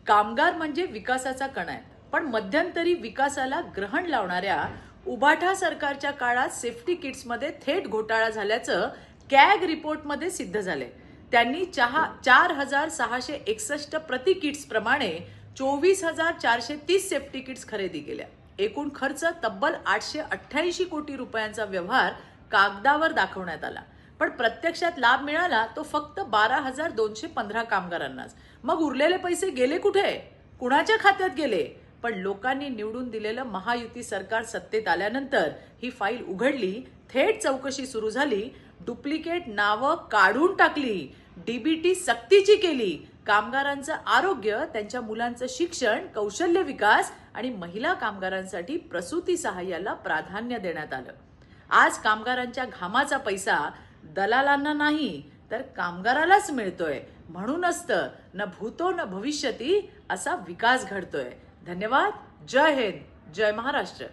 कामगार म्हणजे विकासाचा कणा आहे, पण मध्यंतरी विकासाला ग्रहण लावणाऱ्या उभाठा सरकारच्या काळात सेफ्टी किट्समध्ये थेट घोटाळा झाल्याचं कॅग रिपोर्टमध्ये सिद्ध झालंय. त्यांनी 4,661 प्रति किट्स प्रमाणे 24,430 सेफ्टी किट्स खरेदी केल्या. एकूण खर्च तब्बल 888 कोटी रुपयांचा व्यवहार कागदावर दाखवण्यात आला, पण प्रत्यक्षात लाभ मिळाला तो फक्त 12,215 कामगारांनाच. मग उरलेले पैसे गेले कुठे, कुणाच्या खात्यात गेले? पण लोकांनी निवडून दिलेलं महायुती सरकार सत्तेत आल्यानंतर ही फाईल उघडली, थेट चौकशी सुरू झाली, डुप्लिकेट नावं काढून टाकली, डीबीटी सक्तीची केली, कामगारांचं आरोग्य, त्यांच्या मुलांचं शिक्षण, कौशल्य विकास आणि महिला कामगारांसाठी प्रसूती सहाय्याला प्राधान्य देण्यात आलं. आज कामगारांच्या घामाचा पैसा दलालांना नाही तर कामगारालाच मिळतोय. म्हणूनच तर न भूतो न भविष्यती असा विकास घडतोय. धन्यवाद. जय हिंद, जय महाराष्ट्र.